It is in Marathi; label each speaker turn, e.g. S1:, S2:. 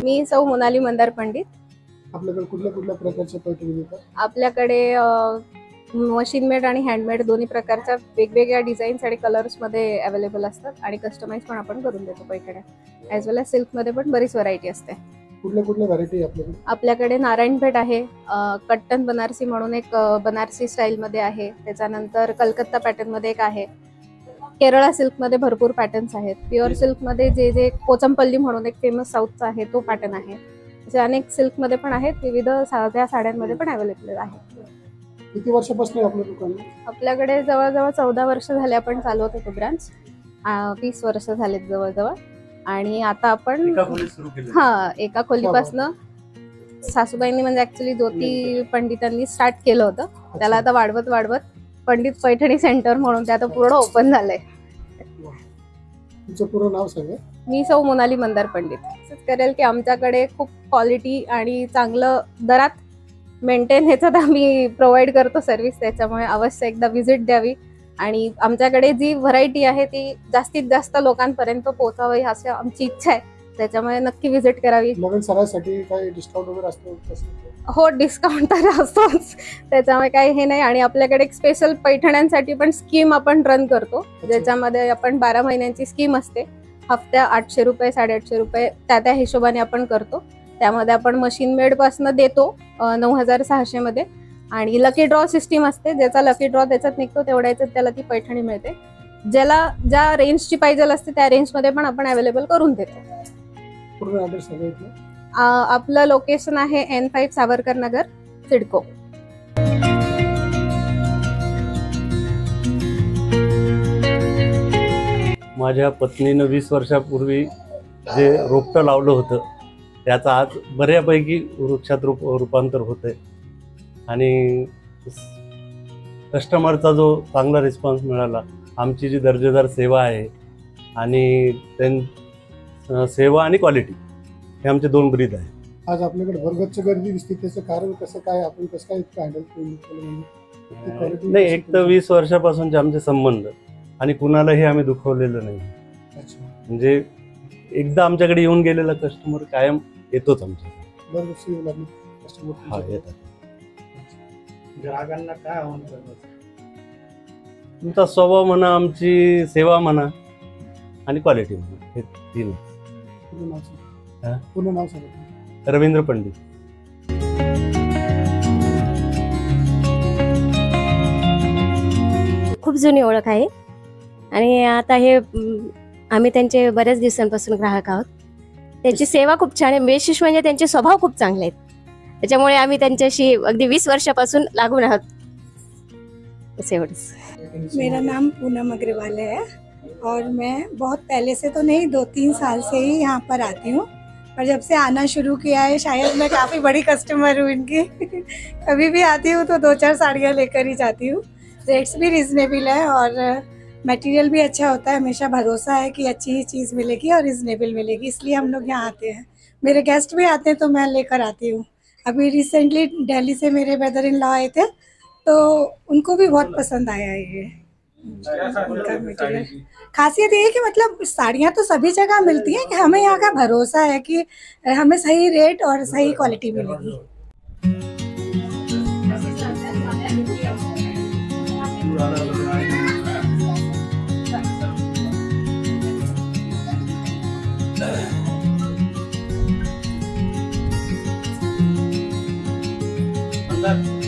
S1: मी सौ मोनाली मंदार पंडित।
S2: आपल्याकडे कुठल्या प्रकारच्या पैठणी मिळतात?
S1: आपल्याकडे मशीन मेड आणि हँडमेड दोन्ही प्रकारच्या वेगवेगळ्या डिझाईन्स आणि कलर्स मध्ये अवेलेबल असतात आणि कस्टमाइज पण आपण करून देतो पैठण्या। ॲज वेल एज सिल्क मध्ये पण बरीच व्हरायटी असते।
S2: कुठल्या व्हरायटी आपल्याकडे?
S1: आपल्याकडे नारायणपेठ आहे, कट्टन बनारसी म्हणून एक बनारसी स्टाईल मध्ये आहे, त्याच्यानंतर कलकत्ता पॅटर्न मध्ये एक आहे, केरळा सिल्क मध्ये भरपूर पॅटर्न्स आहेत, प्युअर सिल्क मध्ये जे कोचंपल्ली म्हणून एक फेमस साऊथचा आहे तो पॅटर्न आहे, असे अनेक सिल्क मध्ये पण आहेत, विविध साध्या साड्यांमध्ये पण अवेलेबल आहे।
S2: किती वर्षापासून आपलं दुकान?
S1: आपल्याकडे जवळजवळ 14 वर्ष झाले आपण चालवत होतो ब्रांच, 20 वर्ष झालेत जवळजवळ। आणि आता आपण एका खोलीपासनं सासूबाईंनी म्हणजे ऍक्च्युली ज्योती पंडितांनी स्टार्ट केलं होतं, त्याला आता वाढवत पंडित पैठणी सेंटर म्हणून ते आता पूर्ण ओपन झालंय।
S2: तुमचं पूर्ण नाव सांगा?
S1: मी सौ मोनाली मंदार पंडित। असंच करेल की आमच्याकडे खूप क्वालिटी आणि चांगलं दरात मेंटेन ह्याच्यात आम्ही प्रोव्हाइड करतो सर्व्हिस, त्याच्यामुळे अवश्य एकदा व्हिजिट द्यावी आणि आमच्याकडे जी व्हरायटी आहे ती जास्तीत जास्त लोकांपर्यंत पोहोचावी अशी आमची इच्छा आहे, त्याच्यामुळे नक्की व्हिजिट करावी।
S2: नवीन सरांसाठी काही डिस्काउंट वगैरे असतो?
S1: हो, डिस्काउंट तर असतोच, त्याच्यामुळे काही हे नाही। आणि आपल्याकडे एक स्पेशल पैठण्यांसाठी पण स्कीम आपण रन करतो, ज्याच्यामध्ये आपण 12 महिन्यांची स्कीम असते, हफ्त्या 800 रुपये 850 रुपये त्या हिशोबाने आपण करतो। त्यामध्ये आपण मशीन मेड पासून देतो 9600 मध्ये, आणि लकी ड्रॉ सिस्टीम असते, ज्याचा लकी ड्रॉ त्याच्यात निघतो तेवढ्या याच्यात त्याला ती पैठणी मिळते। ज्याला ज्या रेंजची पाहिजे असते त्या रेंज मध्ये पण आपण अवेलेबल करून देतो।
S2: पूर्ण ॲड्रेस सांगा?
S1: आपलं लोकेशन आहे N5 सावरकर नगर, सिडको।
S3: माझ्या पत्नीनं 20 वर्षापूर्वी जे रोपटं लावलं होतं त्याचं आज बऱ्यापैकी वृक्षात रूपांतर होतंय आणि कस्टमरचा जो चांगला रिस्पॉन्स मिळाला, आमची जी दर्जेदार सेवा आहे आणि सेवा आणि क्वालिटी हे आमचे 2 ब्रीद आहे।
S2: आज आपल्याकडे भरगच्च गर्दी दिसते, त्याचं कारण कसं काय? आपण कसं काय हँडल केलं?
S3: नाही, एक तर 20 वर्षापासूनचे आमचे संबंध आणि कुणालाही आम्ही दुखवलेलं नाही। म्हणजे एकदा आमच्याकडे येऊन गेलेला कस्टमर कायम येतोच आमच्याकडे।
S2: ग्राहकांना काय आव्हान करणार?
S3: तुमचा स्वभाव म्हणा, आमची सेवा म्हणा आणि क्वालिटी म्हणा, हे 3।
S2: पूर्ण नाव सांगा?
S3: रवींद्र पंडित।
S4: खूप जुनी ओळख आहे आणि आता हे आम्ही त्यांचे बऱ्याच दिवसांपासून ग्राहक आहोत। त्यांची सेवा खूप छान आहे, विशेष म्हणजे त्यांचे स्वभाव खूप चांगले आहेत, त्याच्यामुळे आम्ही त्यांच्याशी अगदी 20 वर्षापासून लागून आहोत।
S5: मेरा नाम पूनम अग्रवाल है और मैं बहुत पहले से तो नहीं, 2-3 साल से ही यहाँ पर आती हूँ, और जब से आना शुरू किया है शायद मैं काफ़ी बड़ी कस्टमर हूँ इनकी। कभी भी आती हूँ तो 2-4 साड़ियाँ लेकर ही जाती हूँ। रेट्स भी रिजनेबल है और मटेरियल भी अच्छा होता है, हमेशा भरोसा है कि अच्छी ही चीज़ मिलेगी और रिजनेबल मिलेगी, इसलिए हम लोग यहाँ आते हैं। मेरे गेस्ट भी आते हैं तो मैं लेकर आती हूँ। अभी रिसेंटली दिल्ली से मेरे ब्रदर इन लॉ आए थे तो उनको भी बहुत पसंद आया ये उनका मटेरियल। खासियत ये है कि मतलब साड़ियाँ तो सभी जगह मिलती हैं, कि हमें यहाँ का भरोसा है कि हमें सही रेट और सही क्वालिटी मिलेगी।
S3: अंदर